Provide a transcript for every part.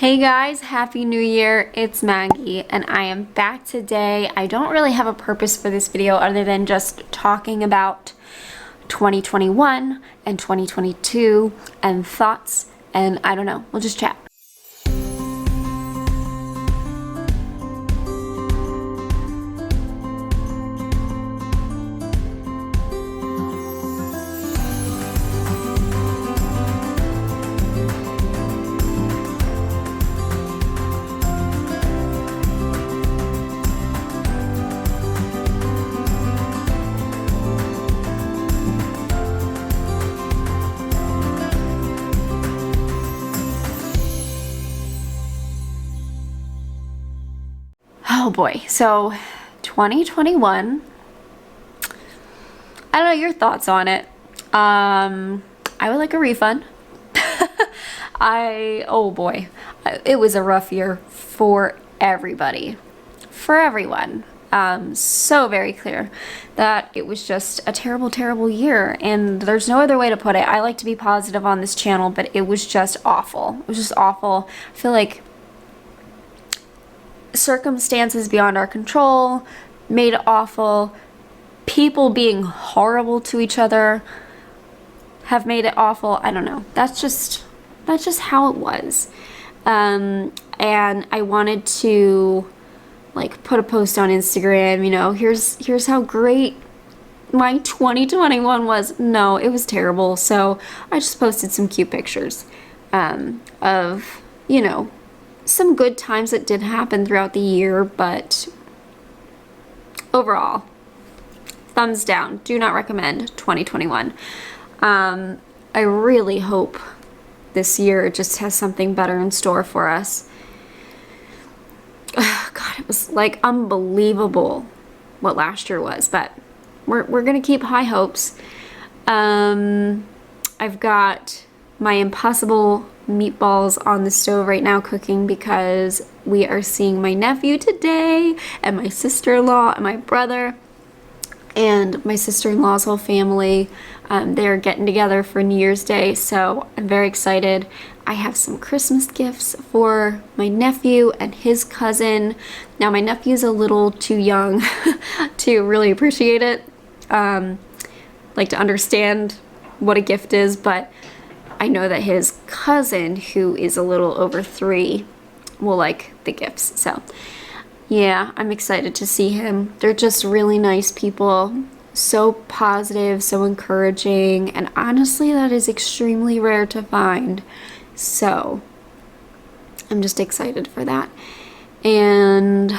Hey guys, Happy New Year. It's Maggie and I am back today. I don't really have a purpose for this video other than just talking about 2021 and 2022 and thoughts, and I don't know, we'll just chat. Oh boy, so 2021, I don't know your thoughts on it. I would like a refund. Oh boy, it was a rough year for everybody, for everyone. So very clear that it was just a terrible, terrible year, and there's no other way to put it. I like to be positive on this channel, but it was just awful. It was just awful. I feel like circumstances beyond our control made it awful. People being horrible to each other have made it awful. I don't know. That's just how it was. And I wanted to like put a post on Instagram, you know, here's how great my 2021 was. No, it was terrible. So I just posted some cute pictures of, you know, some good times that did happen throughout the year, but overall, thumbs down. Do not recommend 2021. I really hope this year just has something better in store for us. God, it was like unbelievable what last year was, but we're gonna keep high hopes. I've got my impossible meatballs on the stove right now cooking because we are seeing my nephew today and my sister-in-law and my brother and my sister-in-law's whole family. They're getting together for New Year's Day, so I'm very excited. I have some Christmas gifts for my nephew and his cousin. Now my nephew's a little too young to really appreciate it, like to understand what a gift is, but I know that his cousin, who is a little over 3, will like the gifts. So yeah, I'm excited to see him. They're just really nice people, so positive, so encouraging, and honestly that is extremely rare to find. So I'm just excited for that. And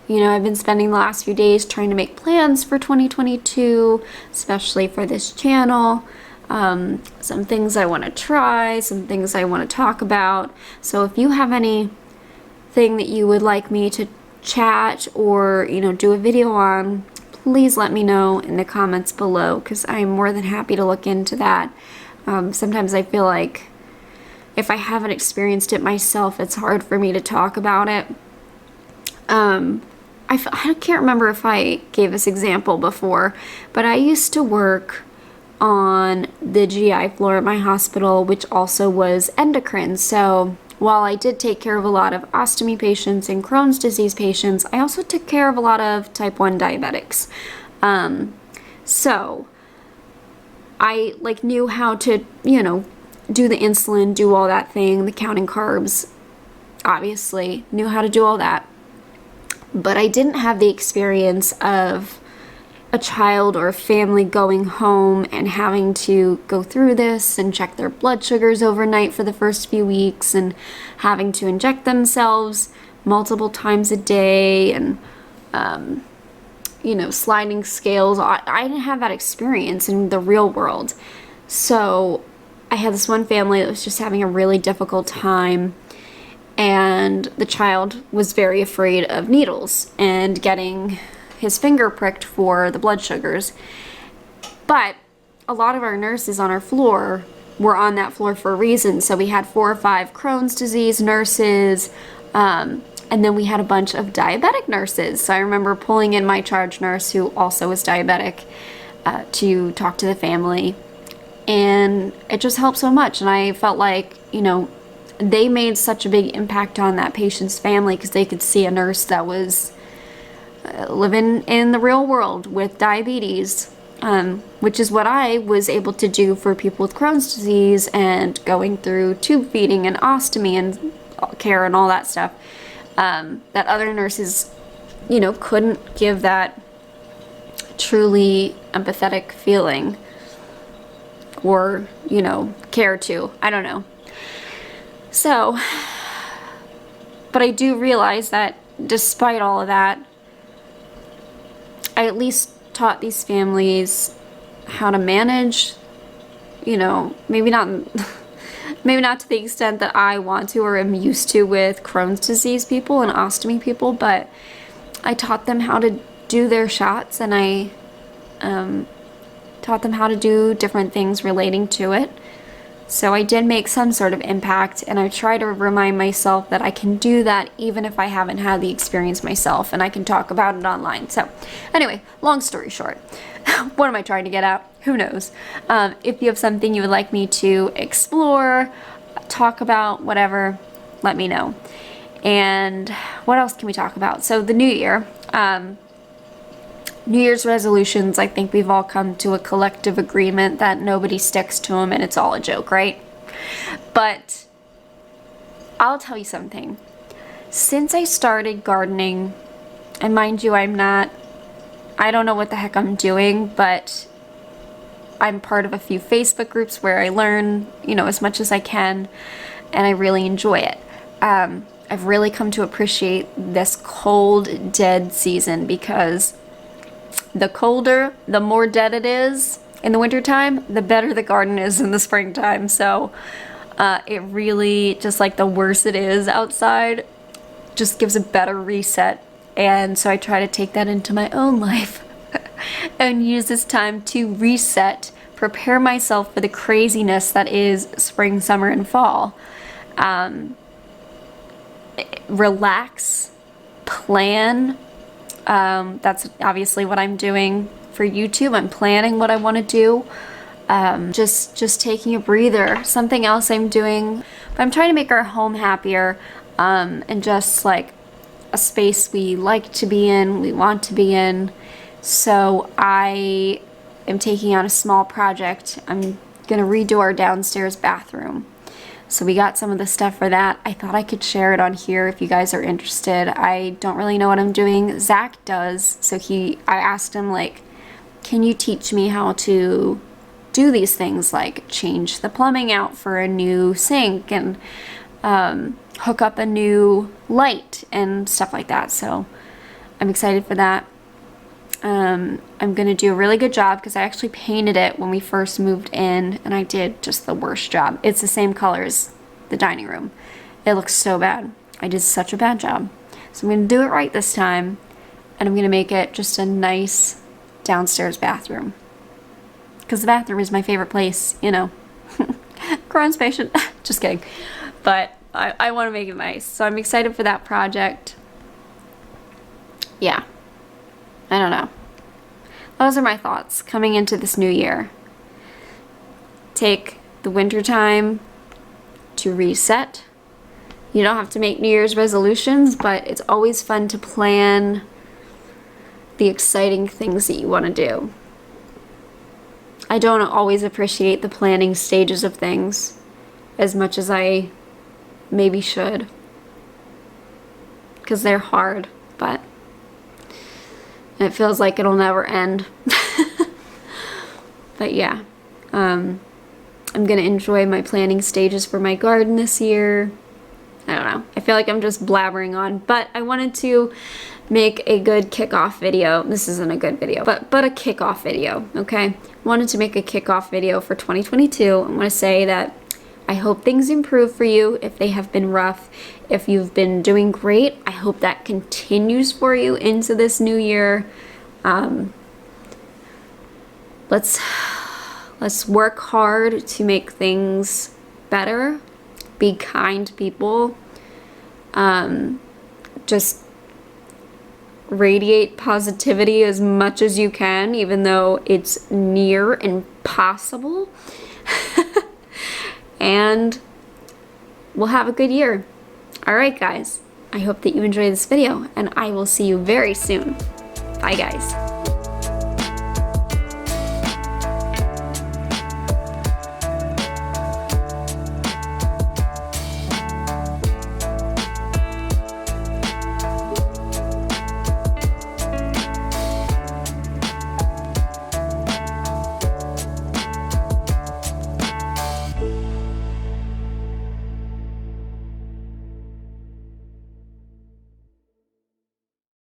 you know, I've been spending the last few days trying to make plans for 2022, especially for this channel. Some things I want to try, some things I want to talk about. So if you have anything that you would like me to chat or, you know, do a video on, please let me know in the comments below, because I'm more than happy to look into that. Sometimes I feel like if I haven't experienced it myself, it's hard for me to talk about it. I can't remember if I gave this example before, but I used to work on the GI floor at my hospital, which also was endocrine. So while I did take care of a lot of ostomy patients and Crohn's disease patients, I also took care of a lot of type 1 diabetics. So I like knew how to, you know, do the insulin, do all that thing, the counting carbs, obviously knew how to do all that. But I didn't have the experience of a child or a family going home and having to go through this and check their blood sugars overnight for the first few weeks and having to inject themselves multiple times a day and, you know, sliding scales. I didn't have that experience in the real world. So I had this one family that was just having a really difficult time, and the child was very afraid of needles and getting his finger pricked for the blood sugars. But a lot of our nurses on our floor were on that floor for a reason. So we had 4 or 5 Crohn's disease nurses, and then we had a bunch of diabetic nurses. So I remember pulling in my charge nurse, who also was diabetic, to talk to the family. And it just helped so much. And I felt like, you know, they made such a big impact on that patient's family because they could see a nurse that was living in the real world with diabetes, which is what I was able to do for people with Crohn's disease and going through tube feeding and ostomy and care and all that stuff, that other nurses, couldn't give that truly empathetic feeling or, care to. I don't know. So, but I do realize that despite all of that, I at least taught these families how to manage, maybe not to the extent that I want to or am used to with Crohn's disease people and ostomy people, but I taught them how to do their shots, and I taught them how to do different things relating to it. So I did make some sort of impact, and I try to remind myself that I can do that even if I haven't had the experience myself, and I can talk about it online. So anyway, long story short, what am I trying to get at? Who knows? If you have something you would like me to explore, talk about, whatever, let me know. And what else can we talk about? So the new year, New Year's resolutions, I think we've all come to a collective agreement that nobody sticks to them and it's all a joke, right? But I'll tell you something. Since I started gardening, and mind you, I don't know what the heck I'm doing, but I'm part of a few Facebook groups where I learn, as much as I can, and I really enjoy it. I've really come to appreciate this cold, dead season because the colder, the more dead it is in the wintertime, the better the garden is in the springtime. So it really, just like the worse it is outside, just gives a better reset. And so I try to take that into my own life and use this time to reset, prepare myself for the craziness that is spring, summer, and fall. Relax, plan. That's obviously what I'm doing for YouTube. I'm planning what I want to do. Just taking a breather. Something else I'm doing, but I'm trying to make our home happier, and just like a space we like to be in, we want to be in. So I am taking on a small project. I'm gonna redo our downstairs bathroom. So we got some of the stuff for that. I thought I could share it on here if you guys are interested. I don't really know what I'm doing. Zach does. So I asked him, like, can you teach me how to do these things, like change the plumbing out for a new sink and hook up a new light and stuff like that. So I'm excited for that. I'm gonna do a really good job because I actually painted it when we first moved in, and I did just the worst job. It's the same color as the dining room. It looks so bad. I did such a bad job. So I'm gonna do it right this time, and I'm gonna make it just a nice downstairs bathroom. Because the bathroom is my favorite place, Crohn's patient. Just kidding. But I want to make it nice. So I'm excited for that project. Yeah. I don't know. Those are my thoughts coming into this new year. Take the winter time to reset. You don't have to make New Year's resolutions, but it's always fun to plan the exciting things that you want to do. I don't always appreciate the planning stages of things as much as I maybe should, because they're hard, but it feels like it'll never end. But yeah, I'm gonna enjoy my planning stages for my garden this year. I don't know. I feel like I'm just blabbering on, but I wanted to make a good kickoff video. This isn't a good video, but a kickoff video, okay? Wanted to make a kickoff video for 2022. I want to say that I hope things improve for you if they have been rough. If you've been doing great, I hope that continues for you into this new year. Let's work hard to make things better. Be kind to people. Just radiate positivity as much as you can, even though it's near impossible. And we'll have a good year. All right, guys. I hope that you enjoyed this video, and I will see you very soon. Bye, guys.